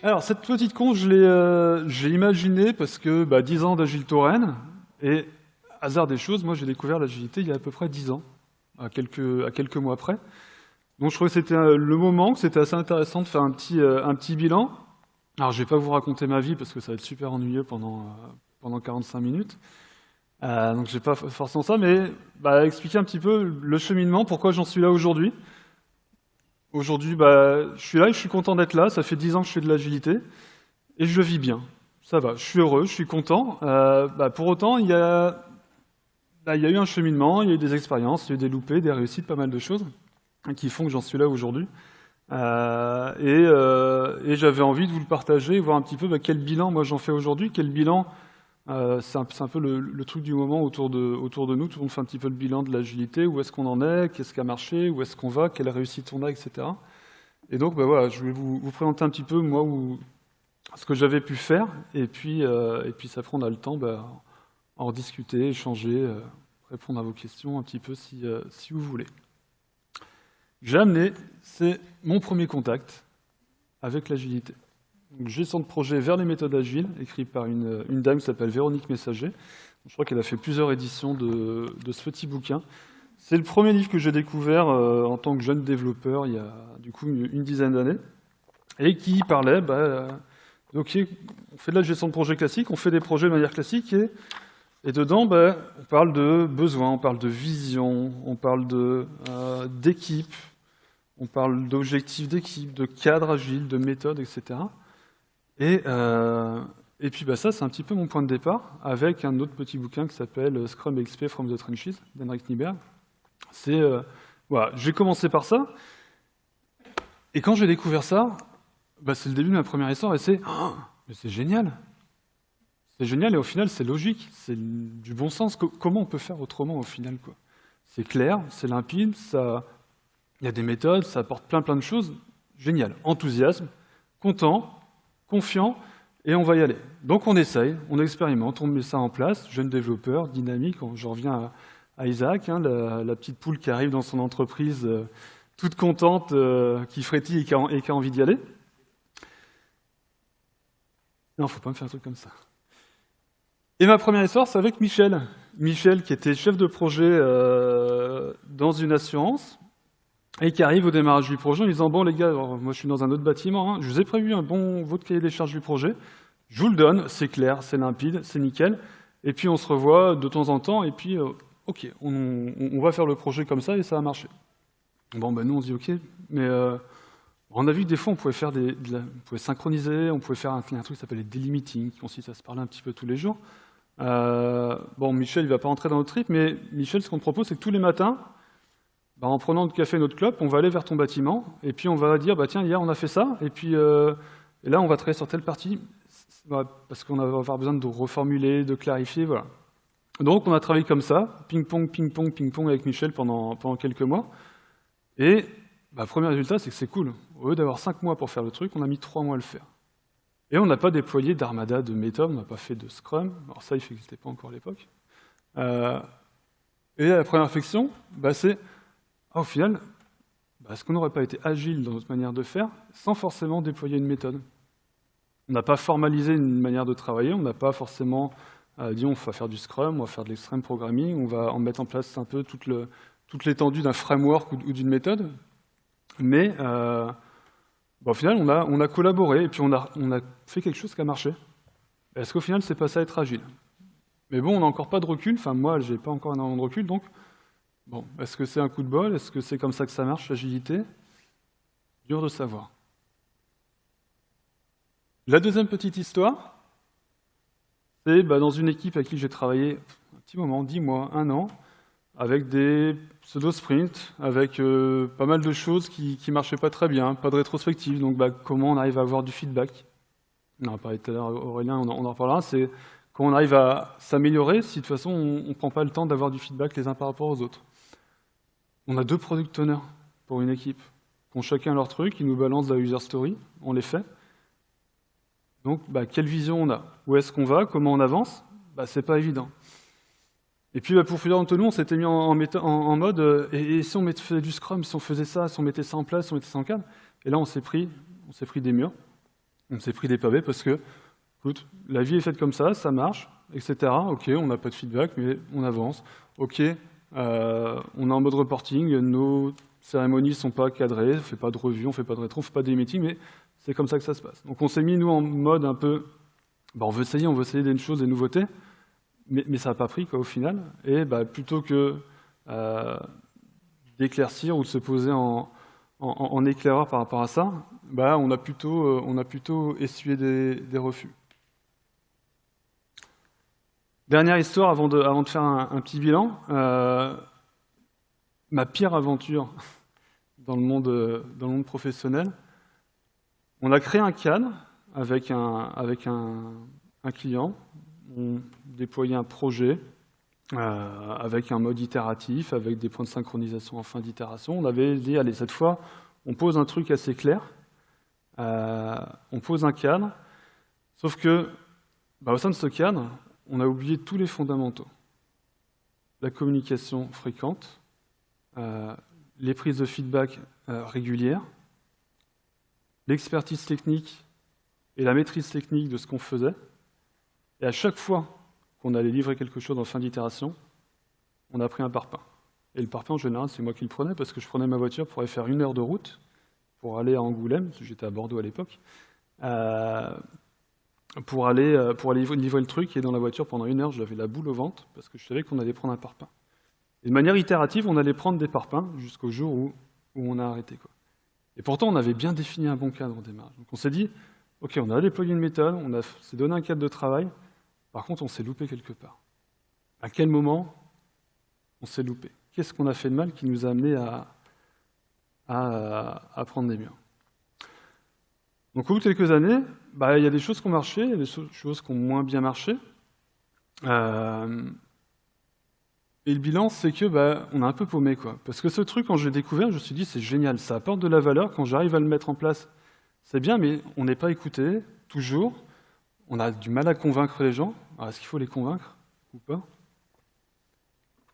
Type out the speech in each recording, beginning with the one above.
Alors, cette petite conf, j'ai imaginé parce que 10 ans d'Agile Touraine, et hasard des choses, moi j'ai découvert l'agilité il y a à peu près 10 ans, à quelques mois près. Donc je trouvais que c'était le moment, que c'était assez intéressant de faire un petit bilan. Alors je vais pas vous raconter ma vie parce que ça va être super ennuyeux pendant 45 minutes. Donc j'ai pas forcément ça, mais expliquer un petit peu le cheminement, pourquoi j'en suis là aujourd'hui. Aujourd'hui, je suis là et je suis content d'être là. Ça fait 10 ans que je fais de l'agilité et je le vis bien. Ça va, je suis heureux, je suis content. Pour autant, il y a eu un cheminement, il y a eu des expériences, il y a eu des loupés, des réussites, pas mal de choses qui font que j'en suis là aujourd'hui. Et j'avais envie de vous le partager, voir un petit peu quel bilan moi j'en fais aujourd'hui, quel bilan. C'est un peu le truc du moment autour de nous. Tout le monde fait un petit peu le bilan de l'agilité. Où est-ce qu'on en est? Qu'est-ce qui a marché? Où est-ce qu'on va? Quelle réussite on a, etc. Et donc, voilà, je vais vous présenter un petit peu, moi, ce que j'avais pu faire. Et puis après, on a le temps en discuter, échanger, répondre à vos questions un petit peu si vous voulez. J'ai amené, c'est mon premier contact avec l'agilité. Gestion de projet vers les méthodes agiles, écrit par une dame qui s'appelle Véronique Messager. Je crois qu'elle a fait plusieurs éditions de ce petit bouquin. C'est le premier livre que j'ai découvert en tant que jeune développeur il y a du coup une dizaine d'années, et qui parlait, ok, on fait de la gestion de projet classique, on fait des projets de manière classique, et dedans, on parle de besoins, on parle de vision, on parle d'équipe, on parle d'objectifs d'équipe, de cadre agile, de méthode, etc. Et puis ça, c'est un petit peu mon point de départ, avec un autre petit bouquin qui s'appelle Scrum XP from the Trenches, d'Henrik Nieberg. Voilà, j'ai commencé par ça, et quand j'ai découvert ça, c'est le début de ma première histoire, et mais c'est génial. C'est génial, et au final, c'est logique, c'est du bon sens. Comment on peut faire autrement, au final, quoi? C'est clair, c'est limpide, il y a des méthodes, ça apporte plein de choses. Génial, enthousiasme, content, confiant, et on va y aller. Donc on essaye, on expérimente, on met ça en place, jeune développeur, dynamique, je reviens à Isaac, la petite poule qui arrive dans son entreprise, toute contente, qui frétille et qui a envie d'y aller. Non, faut pas me faire un truc comme ça. Et ma première histoire, c'est avec Michel. Michel, qui était chef de projet dans une assurance, et qui arrive au démarrage du projet en disant « Bon les gars, alors, moi je suis dans un autre bâtiment, je vous ai prévu votre cahier des charges du projet, je vous le donne, c'est clair, c'est limpide, c'est nickel, et puis on se revoit de temps en temps, et puis ok, on va faire le projet comme ça et ça va marcher. » Bon, nous on se dit ok, mais on a vu que des fois on pouvait faire on pouvait synchroniser, on pouvait faire un truc qui s'appelle les daily meetings, qui consiste à se parler un petit peu tous les jours. Michel il va pas rentrer dans notre trip, mais Michel, ce qu'on te propose, c'est que tous les matins, en prenant notre café, notre clope, on va aller vers ton bâtiment, et puis on va dire, tiens, hier on a fait ça, et puis et là on va travailler sur telle partie, parce qu'on va avoir besoin de reformuler, de clarifier, voilà. Donc on a travaillé comme ça, ping-pong, ping-pong, ping-pong avec Michel pendant quelques mois, et premier résultat, c'est que c'est cool. Au lieu d'avoir 5 mois pour faire le truc, on a mis 3 mois à le faire. Et on n'a pas déployé d'armada de méthodes, on n'a pas fait de Scrum, alors ça il n'existait pas encore à l'époque. Et la première réflexion, c'est au final, est-ce qu'on n'aurait pas été agile dans notre manière de faire sans forcément déployer une méthode? On n'a pas formalisé une manière de travailler, on n'a pas forcément dit on va faire du Scrum, on va faire de l'extreme programming, on va en mettre en place un peu toute l'étendue d'un framework ou d'une méthode. Mais au final, on a collaboré et puis on a fait quelque chose qui a marché. Est-ce qu'au final, c'est pas ça être agile? Mais bon, on n'a encore pas de recul, enfin moi, j'ai pas encore énormément de recul, donc est-ce que c'est un coup de bol? Est-ce que c'est comme ça que ça marche, l'agilité? Dur de savoir. La deuxième petite histoire, c'est dans une équipe avec qui j'ai travaillé un petit moment, 10 mois, 1 an, avec des pseudo-sprints, avec pas mal de choses qui marchaient pas très bien, pas de rétrospective, donc comment on arrive à avoir du feedback? On en a parlé tout à l'heure, Aurélien, on en reparlera, c'est comment on arrive à s'améliorer si de toute façon on ne prend pas le temps d'avoir du feedback les uns par rapport aux autres. On a 2 product owners pour une équipe, qui ont chacun leur truc, ils nous balancent la user story, on les fait. Donc, quelle vision on a? Où est-ce qu'on va? Comment on avance? C'est pas évident. Et puis, pour plusieurs d'entre nous, on s'était mis en mode et si on faisait du Scrum, si on faisait ça, si on mettait ça en place, si on mettait ça en cadre? Et là, on s'est pris des murs. On s'est pris des pavés parce que, écoute, la vie est faite comme ça marche, etc. Ok, on n'a pas de feedback, mais on avance. Ok, on est en mode reporting, nos cérémonies ne sont pas cadrées, on ne fait pas de revue, on ne fait pas de rétro, on ne fait pas des meetings, mais c'est comme ça que ça se passe. Donc on s'est mis, nous, en mode un peu, on veut essayer des choses, des nouveautés, mais ça n'a pas pris, quoi, au final. Et plutôt que d'éclaircir ou de se poser en éclaireur par rapport à ça, on a plutôt essuyé des refus. Dernière histoire avant de faire un petit bilan. Ma pire aventure dans le monde professionnel. On a créé un cadre avec un client. On déployait un projet avec un mode itératif, avec des points de synchronisation en fin d'itération. On avait dit, allez, cette fois, on pose un truc assez clair, on pose un cadre, sauf que au sein de ce cadre, on a oublié tous les fondamentaux. La communication fréquente, les prises de feedback régulières, l'expertise technique et la maîtrise technique de ce qu'on faisait. Et à chaque fois qu'on allait livrer quelque chose en fin d'itération, on a pris un parpaing. Et le parpaing, en général, c'est moi qui le prenais, parce que je prenais ma voiture pour aller faire 1 heure de route, pour aller à Angoulême, parce que j'étais à Bordeaux à l'époque, pour aller livrer le truc, et dans la voiture, pendant 1 heure, j'avais la boule au ventre, parce que je savais qu'on allait prendre un parpaing. Et de manière itérative, on allait prendre des parpaings jusqu'au jour où on a arrêté, quoi. Et pourtant, on avait bien défini un bon cadre au démarrage. Donc on s'est dit, ok, on a déployé une méthode, on s'est donné un cadre de travail, par contre, on s'est loupé quelque part. À quel moment on s'est loupé? Qu'est-ce qu'on a fait de mal qui nous a amené à prendre des murs? Donc au bout de quelques années, il y a des choses qui ont marché, il y a des choses qui ont moins bien marché. Et le bilan, c'est que on a un peu paumé, quoi. Parce que ce truc, quand je l'ai découvert, je me suis dit, c'est génial, ça apporte de la valeur. Quand j'arrive à le mettre en place, c'est bien, mais on n'est pas écouté, toujours. On a du mal à convaincre les gens. Alors, est-ce qu'il faut les convaincre ou pas?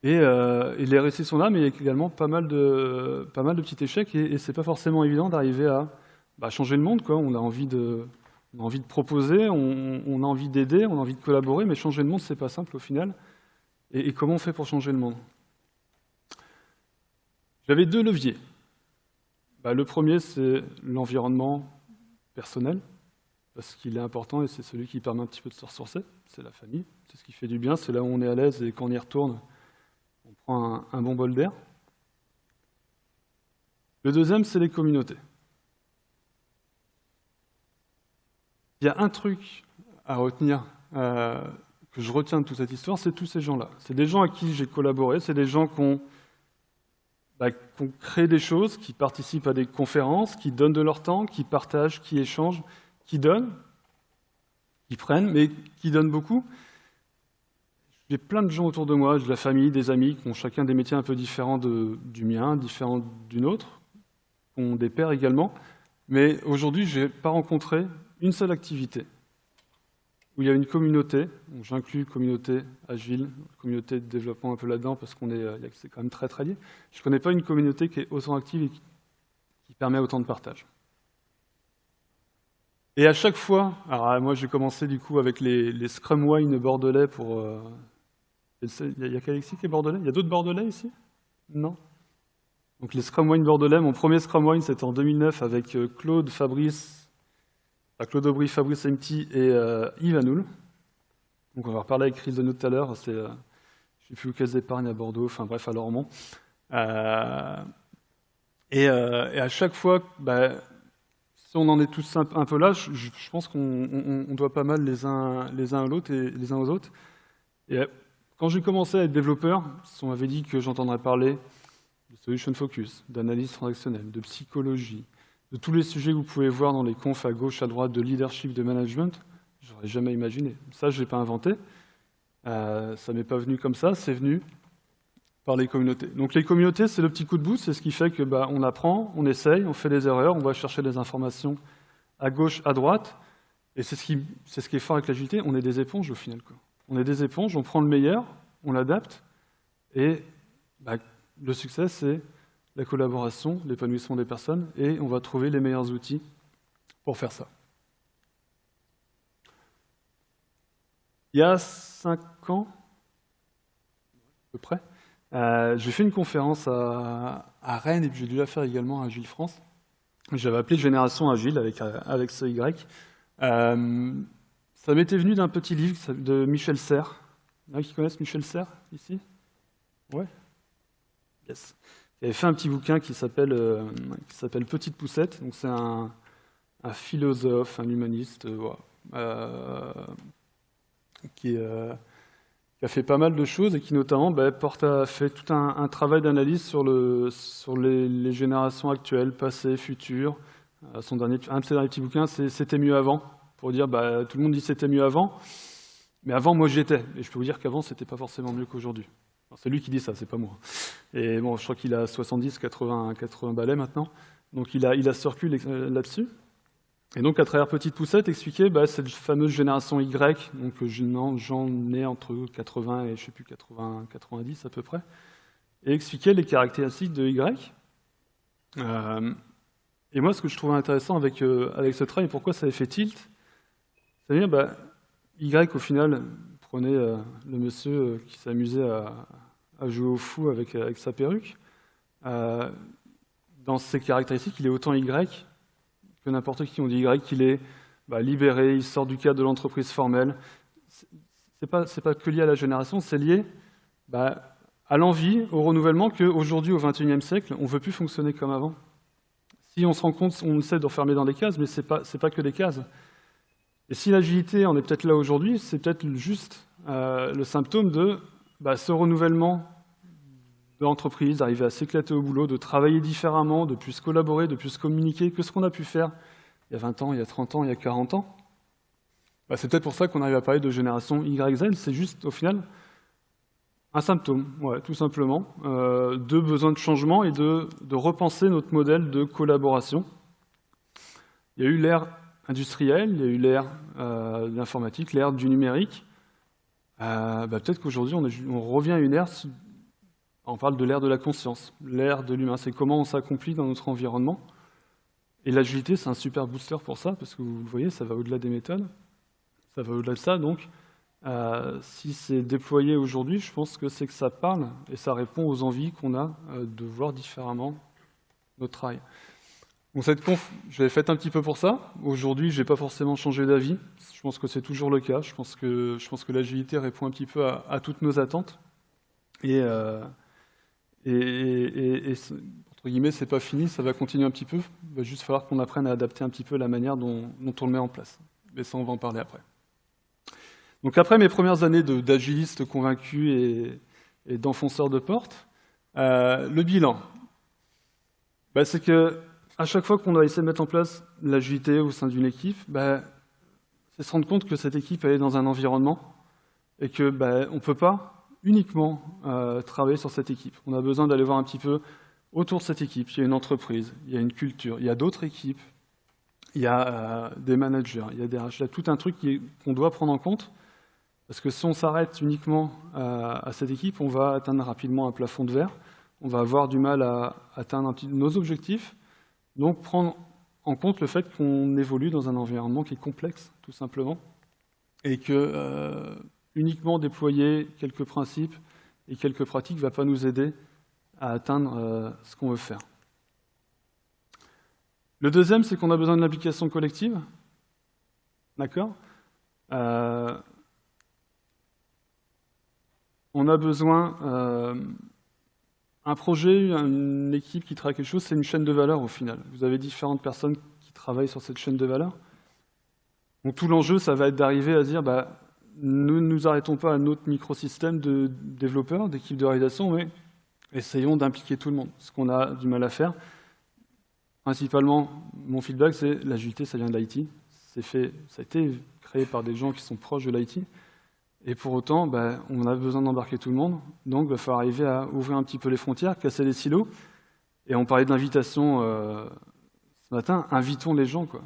Et les récits sont là, mais il y a également pas mal de petits échecs, et c'est pas forcément évident d'arriver à changer le monde, quoi. On a envie de proposer, on a envie d'aider, on a envie de collaborer, mais changer le monde, c'est pas simple au final. Et comment on fait pour changer le monde? J'avais 2 leviers. Le premier, c'est l'environnement personnel, parce qu'il est important et c'est celui qui permet un petit peu de se ressourcer. C'est la famille, c'est ce qui fait du bien, c'est là où on est à l'aise et quand on y retourne, on prend un bon bol d'air. Le deuxième, c'est les communautés. Il y a un truc à retenir, que je retiens de toute cette histoire, c'est tous ces gens-là. C'est des gens à qui j'ai collaboré, c'est des gens qui ont créé des choses, qui participent à des conférences, qui donnent de leur temps, qui partagent, qui échangent, qui donnent, qui prennent, mais qui donnent beaucoup. J'ai plein de gens autour de moi, de la famille, des amis, qui ont chacun des métiers un peu différents du mien, différents du nôtre, qui ont des pairs également. Mais aujourd'hui, je n'ai pas rencontré une seule activité où il y a une communauté, j'inclus communauté agile, communauté de développement un peu là-dedans, parce c'est quand même très très lié. Je ne connais pas une communauté qui est autant active et qui permet autant de partage. Et à chaque fois, alors moi j'ai commencé du coup avec les Scrum Wine bordelais pour... Il y a qu'Alexis qui est bordelais? Il y a d'autres bordelais ici? Non? Donc les Scrum Wine bordelais, mon premier Scrum Wine c'était en 2009 avec Claude Aubry, Fabrice Empty et Yves Hanoul. Donc on va reparler avec Chris Denot tout à l'heure, je ne sais plus où Caisse d'épargne à Bordeaux, enfin bref à Lormont. Et à chaque fois, si on en est tous un peu là, je pense qu'on doit pas mal les uns aux autres. Et quand j'ai commencé à être développeur, on m'avait dit que j'entendrais parler de solution focus, d'analyse transactionnelle, de psychologie, de tous les sujets que vous pouvez voir dans les confs à gauche, à droite, de leadership, de management, j'aurais jamais imaginé. Ça, je ne l'ai pas inventé. Ça m'est pas venu comme ça, c'est venu par les communautés. Donc les communautés, c'est le petit coup de boost, c'est ce qui fait que on apprend, on essaye, on fait des erreurs, on va chercher des informations à gauche, à droite, et c'est ce qui est fort avec l'agilité, on est des éponges au final, quoi. On est des éponges, on prend le meilleur, on l'adapte, et le succès, c'est la collaboration, l'épanouissement des personnes, et on va trouver les meilleurs outils pour faire ça. Il y a 5 ans, à peu près, j'ai fait une conférence à Rennes, et puis j'ai dû la faire également à Agile France. J'avais appelé Génération Agile avec ce Y. Ça m'était venu d'un petit livre de Michel Serres. Il y en a qui connaissent Michel Serres, ici? Ouais? Yes. Il avait fait un petit bouquin qui s'appelle Petite Poussette. Donc c'est un philosophe, un humaniste, voilà, qui a fait pas mal de choses et qui notamment fait tout un travail d'analyse sur les générations actuelles, passées, futures. Un de ses derniers petits bouquins, c'est C'était mieux avant, pour dire tout le monde dit c'était mieux avant, mais avant moi j'y étais, et je peux vous dire qu'avant c'était pas forcément mieux qu'aujourd'hui. C'est lui qui dit ça, c'est pas moi. Et bon, je crois qu'il a 70, 80 balais maintenant, donc il a ce recul là-dessus. Et donc, à travers Petite Poussette, expliquer cette fameuse génération Y, donc j'en ai entre 80 et je sais plus 90 à peu près, et expliquer les caractéristiques de Y. Et moi, ce que je trouvais intéressant avec ce travail, pourquoi ça avait fait tilt, c'est-à-dire, Y, au final, prenez le monsieur qui s'amusait à jouer au fou avec sa perruque. Dans ses caractéristiques, il est autant Y que n'importe qui. On dit Y qu'il est libéré, il sort du cadre de l'entreprise formelle. C'est pas que lié à la génération, c'est lié à l'envie, au renouvellement qu'aujourd'hui, au XXIe siècle, on ne veut plus fonctionner comme avant. Si on se rend compte, on essaie de refermer dans des cases, mais c'est pas que des cases. Et si l'agilité en est peut-être là aujourd'hui, c'est peut-être juste le symptôme de ce renouvellement de l'entreprise, d'arriver à s'éclater au boulot, de travailler différemment, de plus collaborer, de plus communiquer que ce qu'on a pu faire il y a 20 ans, il y a 30 ans, il y a 40 ans. C'est peut-être pour ça qu'on arrive à parler de génération YZ, c'est juste au final un symptôme, tout simplement, de besoin de changement et de repenser notre modèle de collaboration. Il y a eu l'ère industrielle, il y a eu l'ère de l'informatique, l'ère du numérique. Peut-être qu'aujourd'hui on revient à une ère. On parle de l'ère de la conscience, l'ère de l'humain, c'est comment on s'accomplit dans notre environnement. Et l'agilité, c'est un super booster pour ça, parce que vous le voyez, ça va au-delà des méthodes, ça va au-delà de ça. Donc, si c'est déployé aujourd'hui, je pense que c'est que ça parle et ça répond aux envies qu'on a de voir différemment notre travail. Donc cette conf, je l'ai faite un petit peu pour ça. Aujourd'hui, je n'ai pas forcément changé d'avis. Je pense que c'est toujours le cas. Je pense que l'agilité répond un petit peu à toutes nos attentes. Et entre guillemets, c'est pas fini, ça va continuer un petit peu. Il va juste falloir qu'on apprenne à adapter un petit peu la manière dont on le met en place. Mais ça, on va en parler après. Donc après mes premières années d'agiliste convaincu et d'enfonceur de porte, le bilan, c'est que à chaque fois qu'on a essayé de mettre en place l'agilité au sein d'une équipe, c'est se rendre compte que cette équipe elle est dans un environnement et que on ne peut pas uniquement travailler sur cette équipe. On a besoin d'aller voir un petit peu autour de cette équipe. Il y a une entreprise, il y a une culture, il y a d'autres équipes, il y a des managers, il y a des RH. Il y a tout un truc qu'on doit prendre en compte, parce que si on s'arrête uniquement à cette équipe, on va atteindre rapidement un plafond de verre, on va avoir du mal à atteindre nos objectifs. Donc prendre en compte le fait qu'on évolue dans un environnement qui est complexe, tout simplement, et que uniquement déployer quelques principes et quelques pratiques ne va pas nous aider à atteindre ce qu'on veut faire. Le deuxième, c'est qu'on a besoin d'une application collective. D'accord ? On a besoin... un projet, une équipe qui travaille quelque chose, c'est une chaîne de valeur au final. Vous avez différentes personnes qui travaillent sur cette chaîne de valeur. Donc tout l'enjeu, ça va être d'arriver à se dire... nous ne nous arrêtons pas à notre microsystème de développeurs, d'équipes de réalisation, mais essayons d'impliquer tout le monde, ce qu'on a du mal à faire. Principalement, mon feedback, c'est l'agilité, ça vient de l'IT. Ça a été créé par des gens qui sont proches de l'IT. Et pour autant, on a besoin d'embarquer tout le monde. Donc, il va falloir arriver à ouvrir un petit peu les frontières, casser les silos. Et on parlait d'invitation ce matin, invitons les gens, quoi.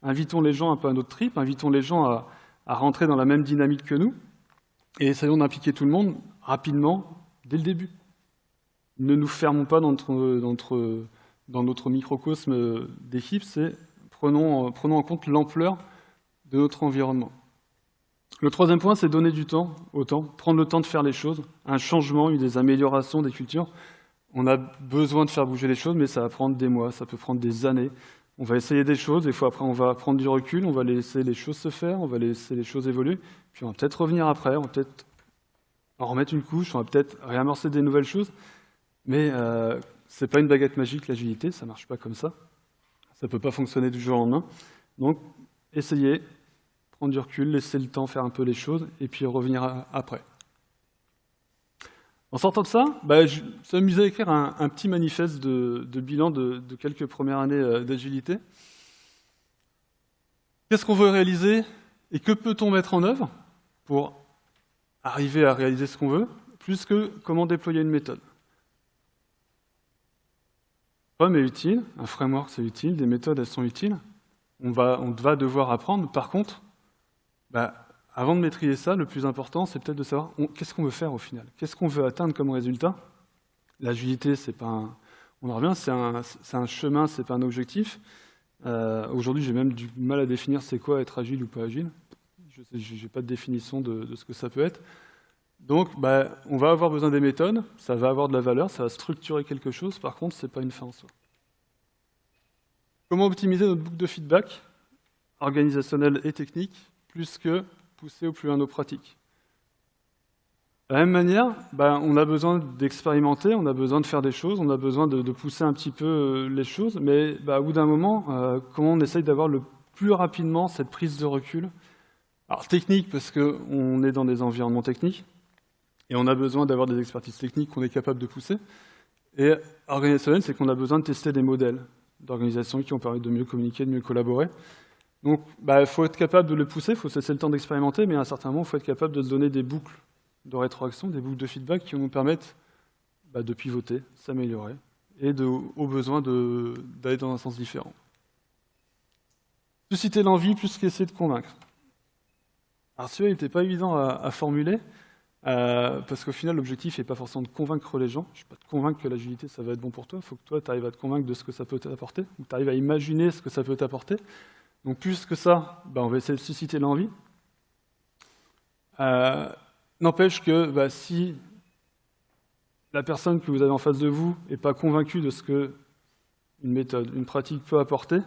Invitons les gens un peu à notre trip, invitons les gens à rentrer dans la même dynamique que nous, et essayons d'impliquer tout le monde rapidement, dès le début. Ne nous fermons pas dans notre microcosme d'équipe, prenons en compte l'ampleur de notre environnement. Le troisième point, c'est donner du temps au temps, prendre le temps de faire les choses. Un changement, des améliorations des cultures. On a besoin de faire bouger les choses, mais ça va prendre des mois, ça peut prendre des années. On va essayer des choses, des fois après on va prendre du recul, on va laisser les choses se faire, on va laisser les choses évoluer, puis on va peut-être revenir après, on va peut-être en remettre une couche, on va peut-être réamorcer des nouvelles choses, mais c'est pas une baguette magique l'agilité, ça marche pas comme ça. Ça peut pas fonctionner du jour au lendemain. Donc essayez, prendre du recul, laisser le temps faire un peu les choses, et puis revenir après. En sortant de ça, je me suis amusé à écrire un petit manifeste de bilan de quelques premières années d'agilité. Qu'est-ce qu'on veut réaliser et que peut-on mettre en œuvre pour arriver à réaliser ce qu'on veut, plus que comment déployer une méthode. Un Scrum est utile, un framework c'est utile, des méthodes elles sont utiles. On va devoir apprendre. Par contre, avant de maîtriser ça, le plus important, c'est peut-être de savoir qu'est-ce qu'on veut faire au final. Qu'est-ce qu'on veut atteindre comme résultat? L'agilité, c'est pas on en revient, c'est un chemin, c'est pas un objectif. Aujourd'hui, j'ai même du mal à définir c'est quoi être agile ou pas agile. Je n'ai pas de définition de ce que ça peut être. Donc, on va avoir besoin des méthodes, ça va avoir de la valeur, ça va structurer quelque chose. Par contre, ce n'est pas une fin en soi. Comment optimiser notre boucle de feedback organisationnelle et technique, plus que pousser au plus loin nos pratiques? De la même manière, on a besoin d'expérimenter, on a besoin de faire des choses, on a besoin de pousser un petit peu les choses, mais au bout d'un moment, comment on essaye d'avoir le plus rapidement cette prise de recul? Alors technique, parce qu'on est dans des environnements techniques, et on a besoin d'avoir des expertises techniques qu'on est capable de pousser. Et organisationnel, c'est qu'on a besoin de tester des modèles d'organisation qui vont permettre de mieux communiquer, de mieux collaborer. Donc, il faut être capable de le pousser, il faut se laisser le temps d'expérimenter, mais à un certain moment, il faut être capable de se donner des boucles de rétroaction, des boucles de feedback qui vont nous permettre de pivoter, s'améliorer, et au besoin d'aller dans un sens différent. Susciter l'envie plus qu'essayer de convaincre. Alors celui-là, il n'était pas évident à formuler, parce qu'au final, l'objectif n'est pas forcément de convaincre les gens. Je ne vais pas te convaincre que l'agilité, ça va être bon pour toi. Il faut que toi, tu arrives à te convaincre de ce que ça peut t'apporter, ou tu arrives à imaginer ce que ça peut t'apporter. Donc plus que ça, on va essayer de susciter l'envie. N'empêche que si la personne que vous avez en face de vous n'est pas convaincue de ce qu'une méthode, une pratique peut apporter,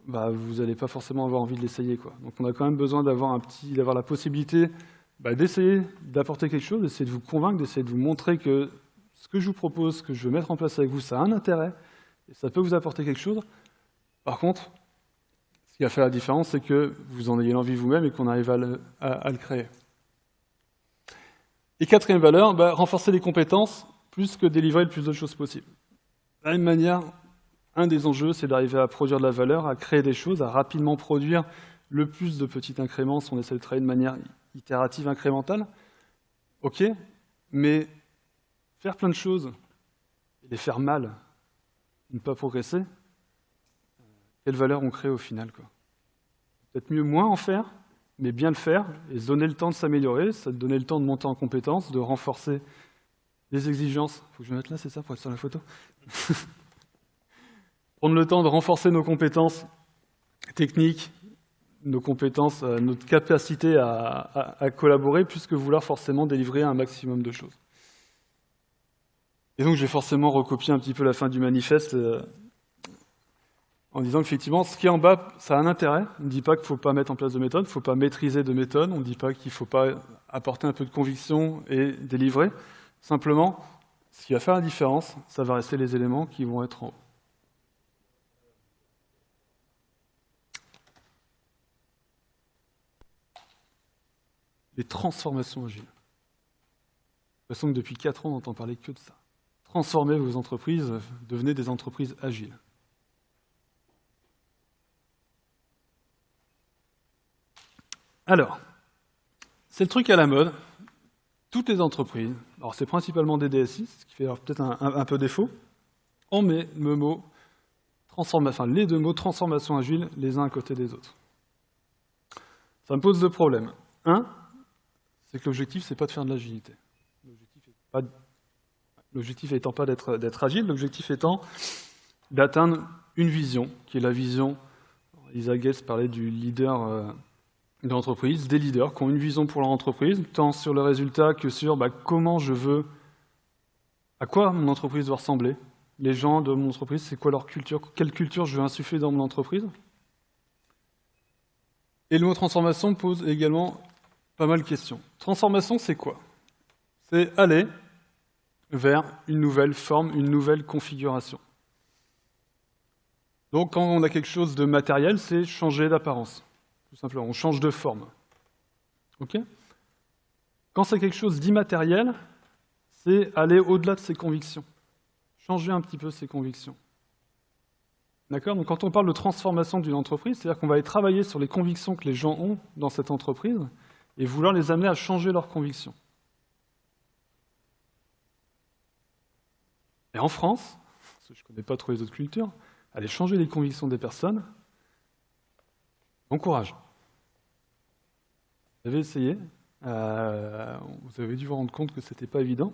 vous n'allez pas forcément avoir envie de l'essayer, quoi. Donc on a quand même besoin d'avoir la possibilité d'essayer d'apporter quelque chose, d'essayer de vous convaincre, d'essayer de vous montrer que ce que je vous propose, ce que je veux mettre en place avec vous, ça a un intérêt, et ça peut vous apporter quelque chose. Par contre, ce qui va faire la différence, c'est que vous en ayez l'envie vous-même et qu'on arrive à le créer. Et quatrième valeur, renforcer les compétences plus que délivrer le plus de choses possible. De la même manière, un des enjeux, c'est d'arriver à produire de la valeur, à créer des choses, à rapidement produire le plus de petits incréments si on essaie de travailler de manière itérative, incrémentale. Ok, mais faire plein de choses et les faire mal, ne pas progresser, quelle valeur on crée au final, quoi. Peut-être mieux moins en faire, mais bien le faire, et se donner le temps de s'améliorer, ça te donner le temps de monter en compétences, de renforcer les exigences. Faut que je me mette là, c'est ça, pour être sur la photo? Prendre le temps de renforcer nos compétences techniques, nos compétences, notre capacité à collaborer, plus que vouloir forcément délivrer un maximum de choses. Et donc, je vais forcément recopier un petit peu la fin du manifeste en disant qu'effectivement, ce qui est en bas, ça a un intérêt. On ne dit pas qu'il ne faut pas mettre en place de méthode, il ne faut pas maîtriser de méthode, on ne dit pas qu'il ne faut pas apporter un peu de conviction et délivrer. Simplement, ce qui va faire la différence, ça va rester les éléments qui vont être en haut. Les transformations agiles. De toute façon, depuis 4 ans, on n'entend parler que de ça. Transformez vos entreprises, devenez des entreprises agiles. Alors, c'est le truc à la mode. Toutes les entreprises, alors c'est principalement des DSI, ce qui fait peut-être un peu défaut, on met le mot les deux mots transformation agile les uns à côté des autres. Ça me pose deux problèmes. Un, c'est que l'objectif, c'est pas de faire de l'agilité. L'objectif étant pas d'être agile, l'objectif étant d'atteindre une vision, qui est la vision, Lisa Getz parlait du leader de l'entreprise, des leaders qui ont une vision pour leur entreprise, tant sur le résultat que sur comment je veux, à quoi mon entreprise doit ressembler. Les gens de mon entreprise, c'est quoi leur culture, quelle culture je veux insuffler dans mon entreprise. Et le mot transformation pose également pas mal de questions. Transformation, c'est quoi? C'est aller vers une nouvelle forme, une nouvelle configuration. Donc quand on a quelque chose de matériel, c'est changer d'apparence. Tout simplement, on change de forme. Okay? Quand c'est quelque chose d'immatériel, c'est aller au-delà de ses convictions. Changer un petit peu ses convictions. D'accord? Donc quand on parle de transformation d'une entreprise, c'est-à-dire qu'on va aller travailler sur les convictions que les gens ont dans cette entreprise et vouloir les amener à changer leurs convictions. Et en France, parce que je ne connais pas trop les autres cultures, aller changer les convictions des personnes, bon courage. Vous avez essayé, vous avez dû vous rendre compte que ce n'était pas évident.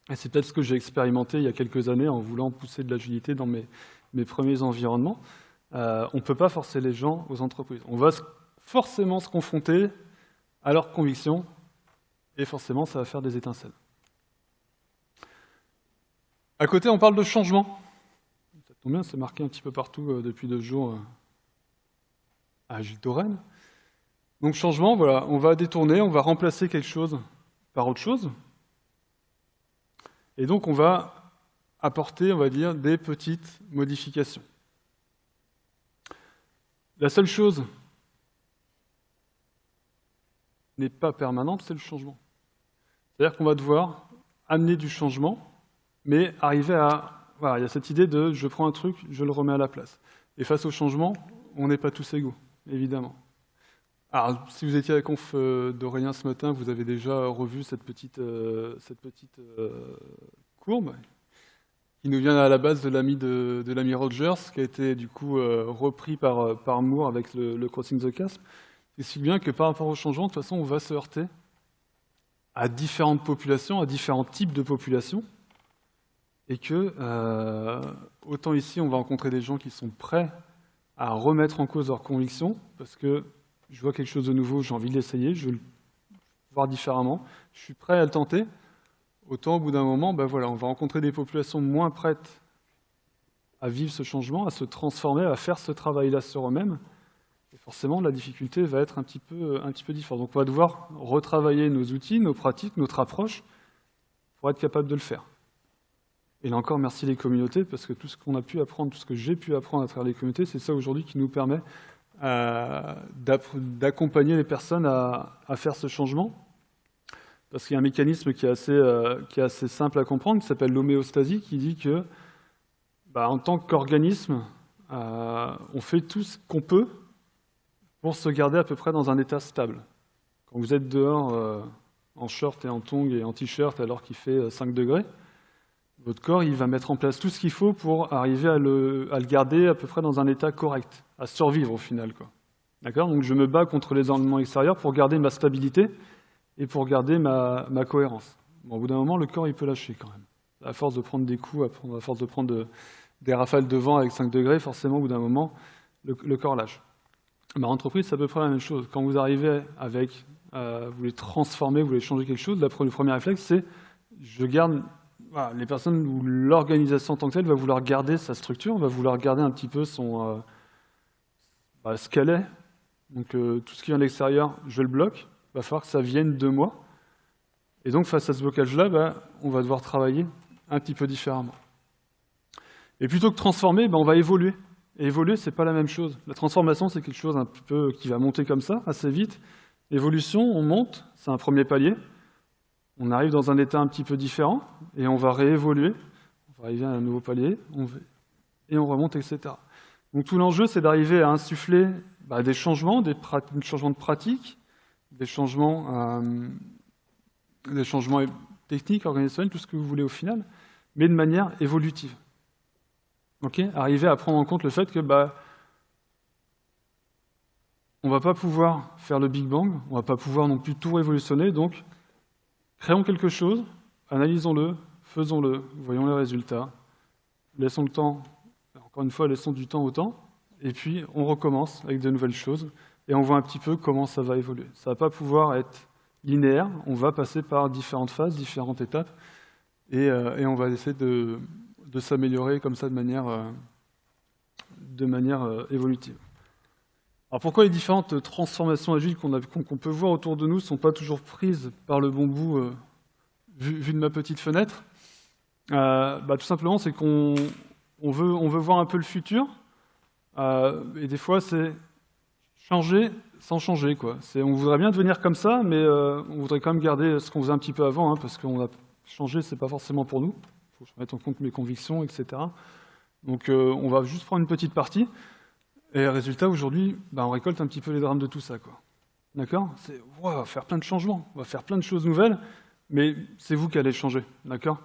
Et c'est peut-être ce que j'ai expérimenté il y a quelques années en voulant pousser de l'agilité dans mes premiers environnements. On ne peut pas forcer les gens aux entreprises. On va forcément se confronter à leurs convictions et forcément ça va faire des étincelles. À côté, on parle de changement. Ça tombe bien, c'est marqué un petit peu partout depuis 2 jours à Gilles Torren. Donc changement, voilà, on va détourner, on va remplacer quelque chose par autre chose. Et donc on va apporter, on va dire, des petites modifications. La seule chose n'est pas permanente, c'est le changement. C'est-à-dire qu'on va devoir amener du changement, mais arriver à... Voilà, il y a cette idée de je prends un truc, je le remets à la place. Et face au changement, on n'est pas tous égaux, évidemment. Alors, si vous étiez à la conf d'Aurélien ce matin, vous avez déjà revu cette petite courbe qui nous vient à la base de l'ami Rogers, qui a été du coup repris par Moore avec le Crossing the Chasm. Et si bien que par rapport au changement, de toute façon, on va se heurter à différentes populations, à différents types de populations, et que autant ici, on va rencontrer des gens qui sont prêts à remettre en cause leurs convictions, parce que je vois quelque chose de nouveau, j'ai envie de l'essayer, je veux le voir différemment, je suis prêt à le tenter. Autant au bout d'un moment, voilà, on va rencontrer des populations moins prêtes à vivre ce changement, à se transformer, à faire ce travail-là sur eux-mêmes. Et forcément, la difficulté va être un petit peu différente. Donc on va devoir retravailler nos outils, nos pratiques, notre approche pour être capable de le faire. Et là encore, merci les communautés, parce que tout ce qu'on a pu apprendre, tout ce que j'ai pu apprendre à travers les communautés, c'est ça aujourd'hui qui nous permet d'accompagner les personnes à faire ce changement. Parce qu'il y a un mécanisme qui est assez simple à comprendre, qui s'appelle l'homéostasie, qui dit que, en tant qu'organisme, on fait tout ce qu'on peut pour se garder à peu près dans un état stable. Quand vous êtes dehors en short et en tongs et en t-shirt alors qu'il fait 5 degrés, votre corps il va mettre en place tout ce qu'il faut pour arriver à le garder à peu près dans un état correct, à survivre au final, quoi. D'accord ? Donc je me bats contre les environnements extérieurs pour garder ma stabilité et pour garder ma cohérence. Bon, au bout d'un moment, le corps il peut lâcher quand même. À force de prendre des coups, à force de prendre des rafales de vent avec 5 degrés, forcément, au bout d'un moment, le corps lâche. Ma entreprise, c'est à peu près la même chose. Quand vous arrivez avec, vous voulez transformer, vous voulez changer quelque chose, le premier réflexe, c'est je garde... Voilà, les personnes ou l'organisation en tant que telle va vouloir garder sa structure, va vouloir garder un petit peu ce qu'elle est. Donc tout ce qui vient de l'extérieur, je le bloque. Il va falloir que ça vienne de moi. Et donc face à ce blocage-là, on va devoir travailler un petit peu différemment. Et plutôt que transformer, on va évoluer. Et évoluer, c'est pas la même chose. La transformation, c'est quelque chose un petit peu qui va monter comme ça, assez vite. L'évolution, on monte, c'est un premier palier. On arrive dans un état un petit peu différent et on va réévoluer. On va arriver à un nouveau palier et on remonte, etc. Donc tout l'enjeu, c'est d'arriver à insuffler des changements, des changements de pratique, des changements techniques, organisationnels, tout ce que vous voulez au final, mais de manière évolutive. Okay ? Arriver à prendre en compte le fait que on ne va pas pouvoir faire le Big Bang, on ne va pas pouvoir non plus tout révolutionner, donc créons quelque chose, analysons-le, faisons-le, voyons les résultats, laissons le temps, encore une fois, laissons du temps au temps, et puis on recommence avec de nouvelles choses, et on voit un petit peu comment ça va évoluer. Ça ne va pas pouvoir être linéaire, on va passer par différentes phases, différentes étapes, et on va essayer de s'améliorer comme ça de manière évolutive. Alors pourquoi les différentes transformations agiles qu'on peut voir autour de nous ne sont pas toujours prises par le bon bout vu de ma petite fenêtre? Tout simplement, c'est qu'on veut voir un peu le futur, et des fois c'est changer sans changer, quoi. On voudrait bien devenir comme ça, mais on voudrait quand même garder ce qu'on faisait un petit peu avant, parce qu'on a changé, c'est pas forcément pour nous. Il faut que je mette en compte mes convictions, etc. Donc on va juste prendre une petite partie, et le résultat, aujourd'hui, on récolte un petit peu les drames de tout ça, quoi. D'accord? On va faire plein de changements, on va faire plein de choses nouvelles, mais c'est vous qui allez changer, d'accord?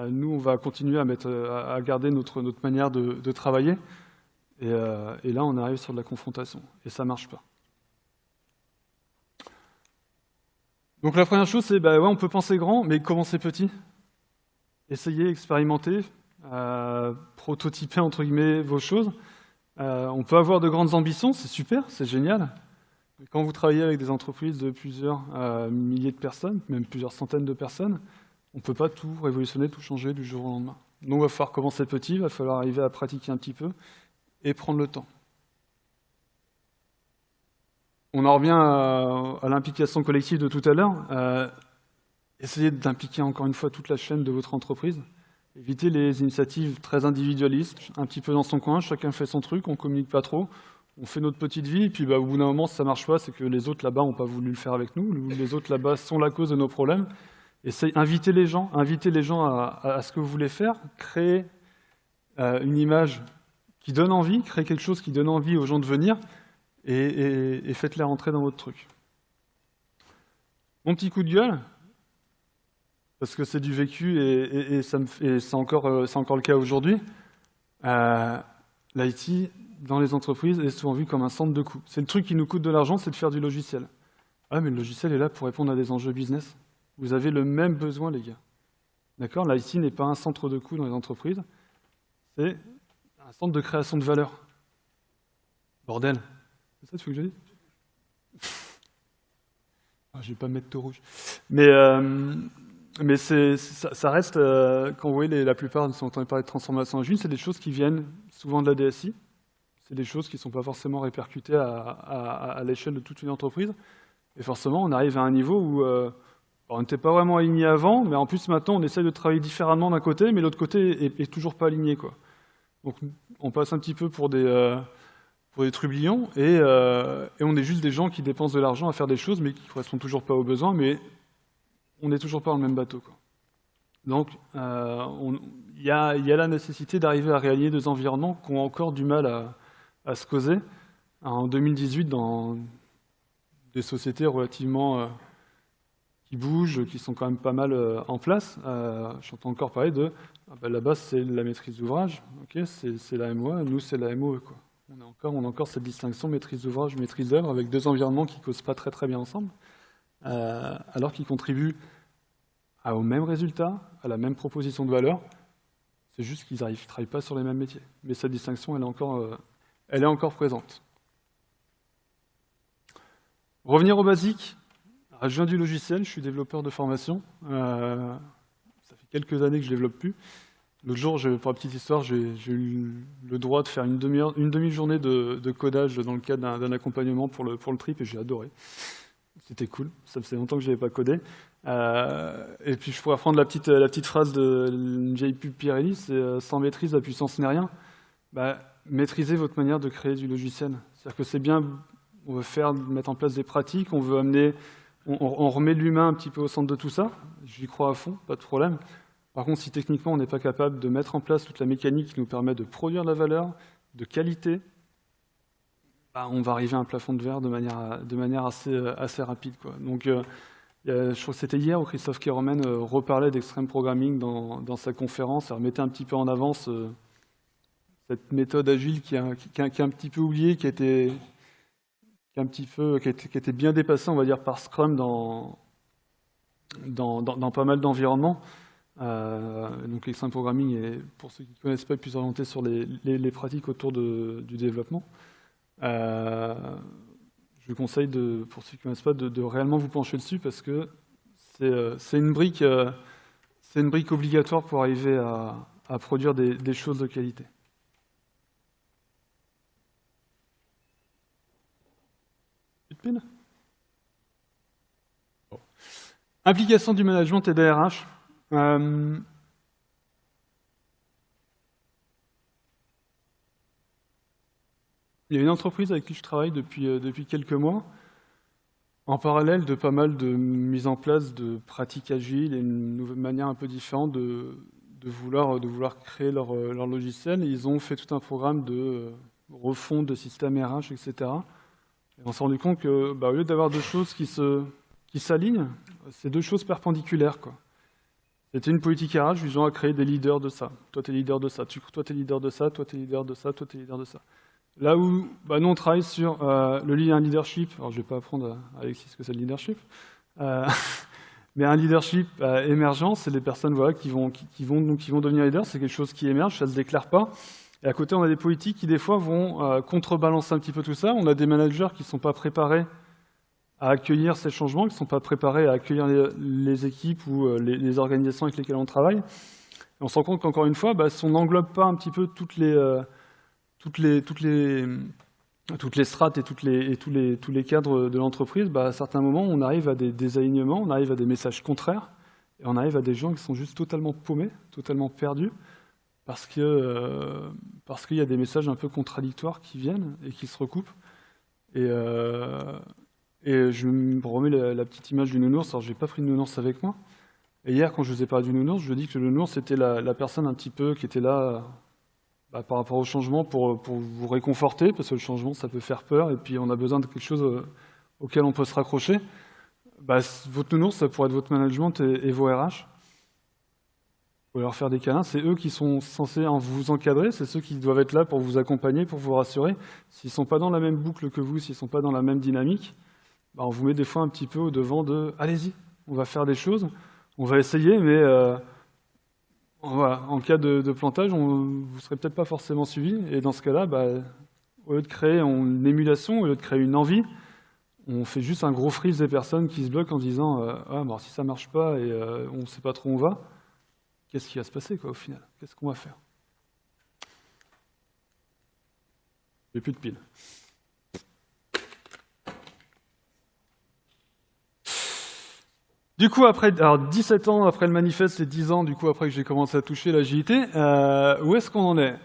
Nous, on va continuer à garder notre manière de travailler, et là, on arrive sur de la confrontation, et ça ne marche pas. Donc la première chose, c'est, on peut penser grand, mais commencer petit. Essayez, expérimenter, prototyper, entre guillemets, vos choses. On peut avoir de grandes ambitions, c'est super, c'est génial. Mais quand vous travaillez avec des entreprises de plusieurs milliers de personnes, même plusieurs centaines de personnes, on ne peut pas tout révolutionner, tout changer du jour au lendemain. Donc il va falloir commencer petit, il va falloir arriver à pratiquer un petit peu et prendre le temps. On en revient à l'implication collective de tout à l'heure. Essayez d'impliquer encore une fois toute la chaîne de votre entreprise. Évitez les initiatives très individualistes, un petit peu dans son coin, chacun fait son truc, on ne communique pas trop, on fait notre petite vie, et puis au bout d'un moment, si ça ne marche pas, c'est que les autres là-bas n'ont pas voulu le faire avec nous, les autres là-bas sont la cause de nos problèmes. Invitez les gens à ce que vous voulez faire, créez une image qui donne envie, créez quelque chose qui donne envie aux gens de venir, et faites-les rentrer dans votre truc. Mon petit coup de gueule, parce que c'est du vécu et c'est encore le cas aujourd'hui, l'IT, dans les entreprises, est souvent vu comme un centre de coût. C'est le truc qui nous coûte de l'argent, c'est de faire du logiciel. Ah, mais le logiciel est là pour répondre à des enjeux business. Vous avez le même besoin, les gars. D'accord? L'IT n'est pas un centre de coût dans les entreprises, c'est un centre de création de valeur. Bordel. C'est ça que tu veux que je dise? Je ne vais pas me mettre tout rouge. Mais ça reste, quand vous voyez la plupart, si on entend parler de transformation agile, c'est des choses qui viennent souvent de la DSI. C'est des choses qui ne sont pas forcément répercutées à l'échelle de toute une entreprise. Et forcément, on arrive à un niveau où on n'était pas vraiment aligné avant, mais en plus maintenant, on essaie de travailler différemment d'un côté, mais l'autre côté est toujours pas aligné, quoi. Donc on passe un petit peu pour des trublions, et on est juste des gens qui dépensent de l'argent à faire des choses, mais qui ne correspondent toujours pas aux besoins, mais on n'est toujours pas dans le même bateau, quoi. Donc, il y a la nécessité d'arriver à réaligner deux environnements qui ont encore du mal à se causer. En 2018, dans des sociétés relativement qui bougent, qui sont quand même pas mal en place, j'entends encore parler de la base, c'est la maîtrise d'ouvrage, okay, c'est la MOA, nous, c'est la MOE, quoi. On a encore cette distinction maîtrise d'ouvrage, maîtrise d'œuvre, avec deux environnements qui ne causent pas très bien ensemble. Alors qu'ils contribuent au même résultat, à la même proposition de valeur, c'est juste qu'ils ne travaillent pas sur les mêmes métiers. Mais cette distinction, elle est encore présente. Revenir au basique. Je viens du logiciel, je suis développeur de formation. Ça fait quelques années que je ne développe plus. L'autre jour, pour la petite histoire, j'ai eu le droit de faire une demi-journée de codage dans le cadre d'un accompagnement pour le trip, et j'ai adoré. C'était cool, ça faisait longtemps que je n'avais pas codé. Et puis je pourrais reprendre la petite phrase de J.P. Pirelli, c'est sans maîtrise, la puissance n'est rien. Maîtrisez votre manière de créer du logiciel. C'est-à-dire que c'est bien, on veut mettre en place des pratiques, on remet l'humain un petit peu au centre de tout ça. J'y crois à fond, pas de problème. Par contre, si techniquement on n'est pas capable de mettre en place toute la mécanique qui nous permet de produire de la valeur, de qualité, on va arriver à un plafond de verre de manière assez rapide, quoi. Donc, je crois que c'était hier où Christophe Keromen reparlait d'extreme programming dans sa conférence, et remettait un petit peu en avant cette méthode agile qui est un petit peu oubliée, qui était bien dépassée, on va dire, par Scrum dans pas mal d'environnements. Donc l'extreme programming est, pour ceux qui ne connaissent pas, plus orienté sur les pratiques autour du développement. Je je conseille, pour ceux qui ne connaissent pas, de réellement vous pencher dessus parce que c'est une brique obligatoire pour arriver à produire des choses de qualité. Pile. Bon. Implication du management et des RH. Il y a une entreprise avec qui je travaille depuis quelques mois, en parallèle de pas mal de mise en place de pratiques agiles et une nouvelle manière un peu différente de vouloir créer leur logiciel. Ils ont fait tout un programme de refonte de système RH, etc. Et on s'est rendu compte que, au lieu d'avoir deux choses qui s'alignent, c'est deux choses perpendiculaires, quoi. C'était une politique RH visant à créer des leaders de ça. Toi, tu es leader de ça. Toi, tu es leader de ça. Toi, tu es leader de ça. Toi, tu es leader de ça. Là où nous, on travaille sur le leadership. Alors, je ne vais pas apprendre à Alexis ce que c'est le leadership. Mais un leadership émergent, c'est les personnes qui vont devenir leaders. C'est quelque chose qui émerge, ça ne se déclare pas. Et à côté, on a des politiques qui, des fois, vont contrebalancer un petit peu tout ça. On a des managers qui ne sont pas préparés à accueillir ces changements, qui ne sont pas préparés à accueillir les équipes ou les organisations avec lesquelles on travaille. Et on se rend compte qu'encore une fois, si on n'englobe pas un petit peu toutes les strates et tous les cadres de l'entreprise, à certains moments, on arrive à des désalignements, on arrive à des messages contraires, et on arrive à des gens qui sont juste totalement paumés, totalement perdus, parce qu'il y a des messages un peu contradictoires qui viennent et qui se recoupent. Et je me remets la petite image du nounours. Alors, je n'ai pas pris de nounours avec moi. Et hier, quand je vous ai parlé du nounours, je dis que le nounours, c'était la personne un petit peu qui était là par rapport au changement pour vous réconforter, parce que le changement, ça peut faire peur, et puis on a besoin de quelque chose auquel on peut se raccrocher. Votre nounours, ça pourrait être votre management et vos RH. Vous pouvez leur faire des câlins. C'est eux qui sont censés vous encadrer, c'est ceux qui doivent être là pour vous accompagner, pour vous rassurer. S'ils ne sont pas dans la même boucle que vous, s'ils ne sont pas dans la même dynamique, on vous met des fois un petit peu au devant de « allez-y, on va faire des choses, on va essayer, mais voilà, en cas de plantage, vous ne serez peut-être pas forcément suivi. » Et dans ce cas-là, au lieu de créer une émulation, au lieu de créer une envie, on fait juste un gros freeze des personnes qui se bloquent en disant alors, si ça ne marche pas et on ne sait pas trop où on va, qu'est-ce qui va se passer au final? Qu'est-ce qu'on va faire? J'ai plus de piles. Du coup, après 17 ans après le manifeste et 10 ans du coup après que j'ai commencé à toucher l'agilité, où est-ce qu'on en est?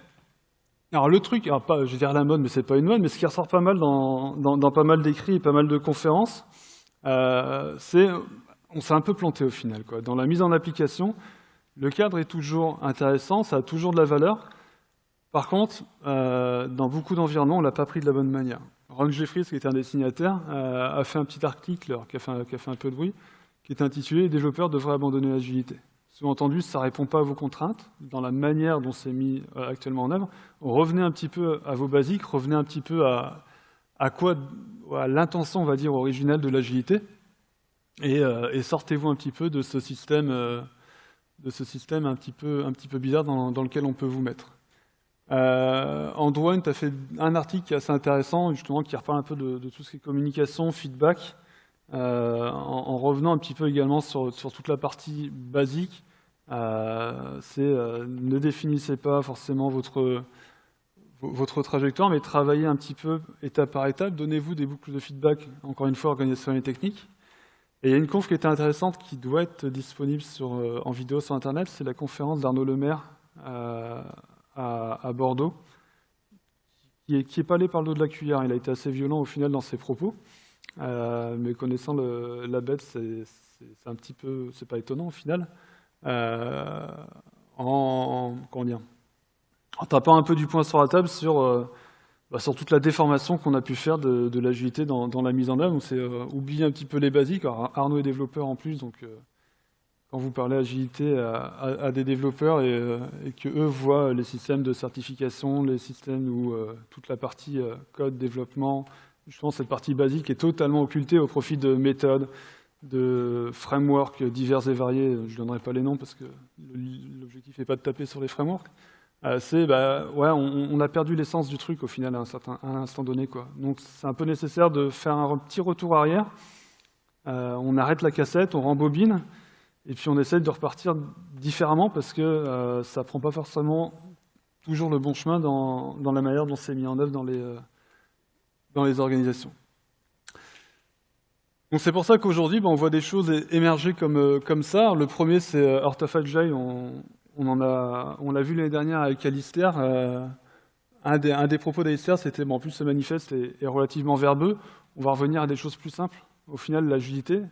Alors le truc, je vais dire la mode, mais c'est pas une mode, mais ce qui ressort pas mal dans pas mal d'écrits et pas mal de conférences, on s'est un peu planté au final, quoi. Dans la mise en application, le cadre est toujours intéressant, ça a toujours de la valeur. Par contre, dans beaucoup d'environnements, on l'a pas pris de la bonne manière. Ron Jeffries, qui était un des signataires, a fait un petit article qui a fait un peu de bruit, qui est intitulé « Les développeurs devraient abandonner l'agilité ». Sous-entendu, ça ne répond pas à vos contraintes, dans la manière dont c'est mis actuellement en œuvre. Revenez un petit peu à vos basiques, revenez un petit peu à l'intention, on va dire, originelle de l'agilité, et sortez-vous un petit peu de ce système un petit peu bizarre dans lequel on peut vous mettre. Andrew Hunt a fait un article qui est assez intéressant, justement, qui reparle un peu de tout ce qui est communication, feedback, en revenant un petit peu également sur toute la partie basique. Ne définissez pas forcément votre trajectoire, mais travaillez un petit peu étape par étape, donnez-vous des boucles de feedback, encore une fois, organisationnelles et techniques. Et il y a une conf qui était intéressante qui doit être disponible en vidéo sur Internet, c'est la conférence d'Arnaud Lemaire à Bordeaux, qui est pas allé par le dos de la cuillère. Il a été assez violent au final dans ses propos. Mais connaissant la bête, c'est un petit peu, c'est pas étonnant au final. En tapant un peu du poing sur la table sur toute la déformation qu'on a pu faire de l'agilité dans la mise en œuvre. C'est oublier un petit peu les basiques. Alors, Arnaud est développeur en plus, donc quand vous parlez agilité à des développeurs et que eux voient les systèmes de certification, les systèmes où toute la partie code, développement, justement, cette partie basique est totalement occultée au profit de méthodes, de frameworks divers et variés. Je ne donnerai pas les noms parce que l'objectif n'est pas de taper sur les frameworks. Ouais, on a perdu l'essence du truc au final à un instant donné, quoi. Donc c'est un peu nécessaire de faire un petit retour arrière. On arrête la cassette, on rembobine, et puis on essaie de repartir différemment parce que ça prend pas forcément toujours le bon chemin dans la manière dont c'est mis en œuvre dans les organisations. Donc c'est pour ça qu'aujourd'hui, on voit des choses émerger comme ça. Le premier, c'est Art of Agile. On l'a vu l'année dernière avec Alistair. Un des propos d'Alistair, c'était en plus ce manifeste est relativement verbeux. On va revenir à des choses plus simples. Au final, l'agilité,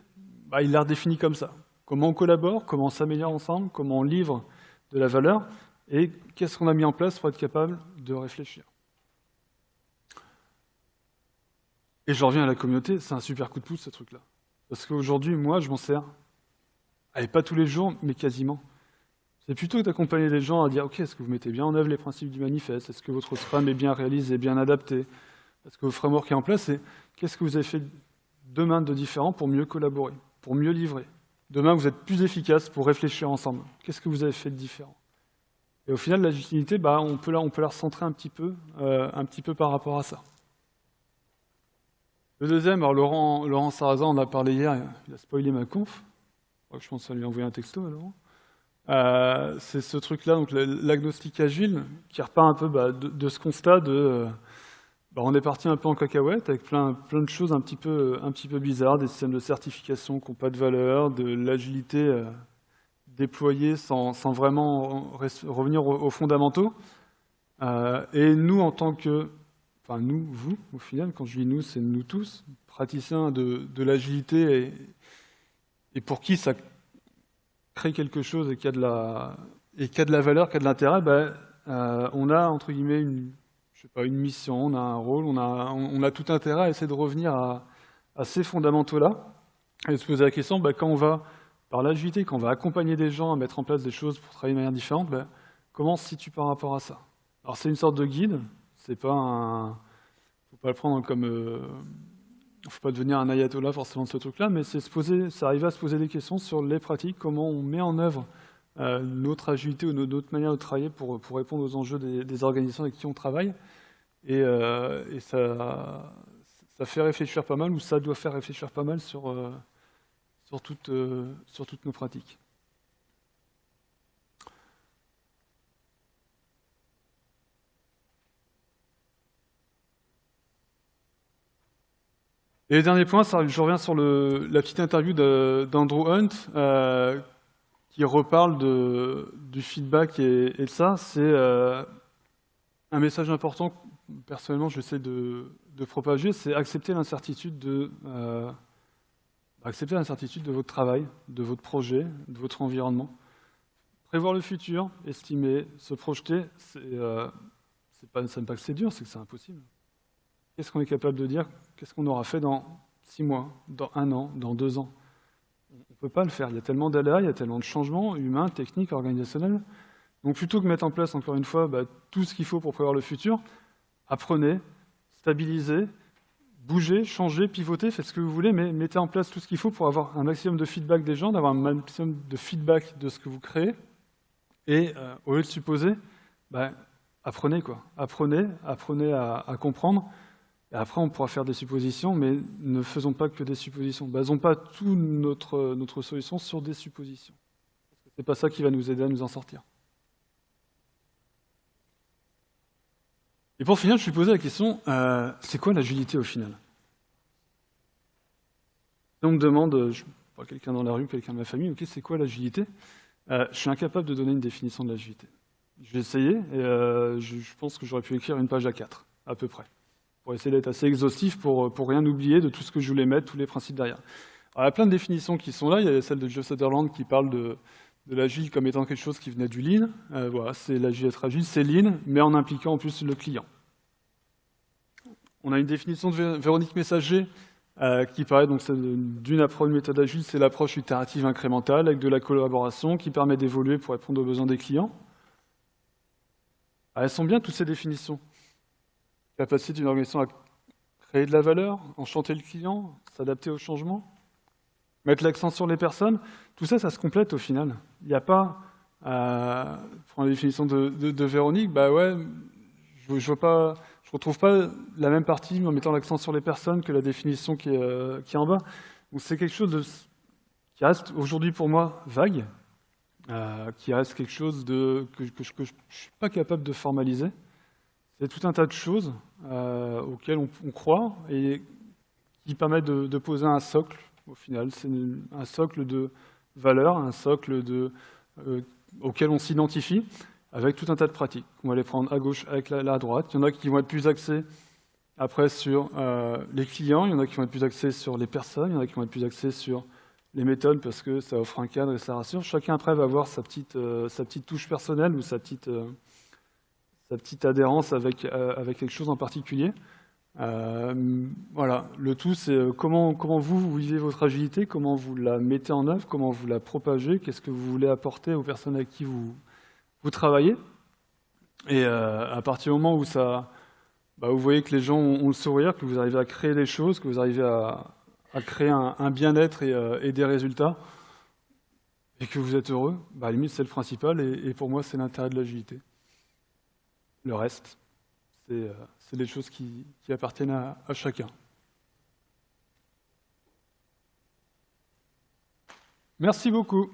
il l'a redéfini comme ça. Comment on collabore, comment on s'améliore ensemble, comment on livre de la valeur, et qu'est-ce qu'on a mis en place pour être capable de réfléchir. Et je reviens à la communauté, c'est un super coup de pouce ce truc-là. Parce qu'aujourd'hui, moi, je m'en sers. Allez, pas tous les jours, mais quasiment. C'est plutôt d'accompagner les gens à dire « Ok, est-ce que vous mettez bien en œuvre les principes du manifeste? Est-ce que votre Scrum est bien réalisé, bien adapté? Est-ce que votre framework est en place? Et qu'est-ce que vous avez fait demain de différent pour mieux collaborer, pour mieux livrer? Demain, vous êtes plus efficace pour réfléchir ensemble. Qu'est-ce que vous avez fait de différent ?» Et au final, l'agilité, on peut la recentrer un petit peu par rapport à ça. Le deuxième, alors Laurent Sarrazin en a parlé hier, il a spoilé ma conf. Je pense que ça lui a envoyé un texto à Laurent. C'est ce truc-là, donc l'agnostic agile, qui repart un peu de ce constat de... on est parti un peu en cacahuète avec plein de choses un petit peu bizarres, des systèmes de certification qui n'ont pas de valeur, de l'agilité déployée sans vraiment revenir aux fondamentaux. Et nous, en tant que... Enfin, nous, vous, au final, quand je dis nous, c'est nous tous, praticiens de l'agilité et pour qui ça crée quelque chose et qui a de la valeur, qui a de l'intérêt, on a, entre guillemets, une mission, on a un rôle, on a tout intérêt à essayer de revenir à ces fondamentaux-là et se poser la question, quand on va, par l'agilité, quand on va accompagner des gens à mettre en place des choses pour travailler de manière différente, comment on se situe par rapport à ça? Alors c'est une sorte de guide, c'est pas faut pas le prendre comme... faut pas devenir un ayatollah forcément de ce truc-là, mais c'est arriver à se poser des questions sur les pratiques, comment on met en œuvre notre agilité ou notre manière de travailler pour répondre aux enjeux des organisations avec qui on travaille. Et ça fait réfléchir pas mal, ou ça doit faire réfléchir pas mal sur toutes nos pratiques. Et le dernier point, je reviens sur la petite interview d'Andrew Hunt, qui reparle du feedback et de ça. C'est un message important, personnellement, j'essaie de propager, c'est accepter l'incertitude de votre travail, de votre projet, de votre environnement. Prévoir le futur, estimer, se projeter, ça n'est pas que c'est dur, c'est que c'est impossible. Qu'est-ce qu'on est capable de dire? Qu'est-ce qu'on aura fait dans 6 mois, dans 1 an, dans 2 ans? On ne peut pas le faire. Il y a tellement d'aléas, il y a tellement de changements humains, techniques, organisationnels. Donc plutôt que de mettre en place, encore une fois, tout ce qu'il faut pour prévoir le futur, apprenez, stabilisez, bougez, changez, pivotez, faites ce que vous voulez, mais mettez en place tout ce qu'il faut pour avoir un maximum de feedback des gens, d'avoir un maximum de feedback de ce que vous créez. Et au lieu de supposer, apprenez quoi. Apprenez à comprendre. Et après, on pourra faire des suppositions, mais ne faisons pas que des suppositions. Basons pas toute notre solution sur des suppositions. Ce n'est pas ça qui va nous aider à nous en sortir. Et pour finir, je me suis posé la question, c'est quoi l'agilité au final? Si on me demande, je vois quelqu'un dans la rue, quelqu'un de ma famille, ok, c'est quoi l'agilité? Je suis incapable de donner une définition de l'agilité. J'ai essayé, et je pense que j'aurais pu écrire une page A4, à peu près, pour essayer d'être assez exhaustif, pour rien oublier de tout ce que je voulais mettre, tous les principes derrière. Alors, il y a plein de définitions qui sont là. Il y a celle de Joe Sutherland qui parle de l'agile comme étant quelque chose qui venait du lean. Voilà, c'est l'agile, être agile, c'est lean, mais en impliquant en plus le client. On a une définition de Véronique Messager qui paraît donc d'une approche méthode agile, c'est l'approche itérative incrémentale avec de la collaboration qui permet d'évoluer pour répondre aux besoins des clients. Elles sont bien toutes ces définitions. Capacité d'une organisation à créer de la valeur, enchanter le client, s'adapter aux changements, mettre l'accent sur les personnes, tout ça, ça se complète au final. Il n'y a pas Pour la définition de Véronique, bah ouais, je retrouve pas la même partie en mettant l'accent sur les personnes que la définition qui est en bas. Donc c'est quelque chose qui reste aujourd'hui pour moi vague, qui reste quelque chose que je suis pas capable de formaliser. C'est tout un tas de choses auxquelles on croit et qui permettent de poser un socle, au final. C'est un socle de valeurs, un socle auquel on s'identifie, avec tout un tas de pratiques. On va les prendre à gauche avec à droite. Il y en a qui vont être plus axés après sur les clients, il y en a qui vont être plus axés sur les personnes, il y en a qui vont être plus axés sur les méthodes parce que ça offre un cadre et ça rassure. Chacun après va avoir sa petite touche personnelle ou sa petite adhérence avec quelque chose en particulier. Voilà, le tout c'est comment vous vivez votre agilité, comment vous la mettez en œuvre, comment vous la propagez, qu'est-ce que vous voulez apporter aux personnes avec qui vous travaillez. Et à partir du moment où vous voyez que les gens ont le sourire, que vous arrivez à créer des choses, que vous arrivez à créer un bien-être et des résultats, et que vous êtes heureux, à la limite c'est le principal, et pour moi c'est l'intérêt de l'agilité. Le reste, c'est des choses qui appartiennent à chacun. Merci beaucoup.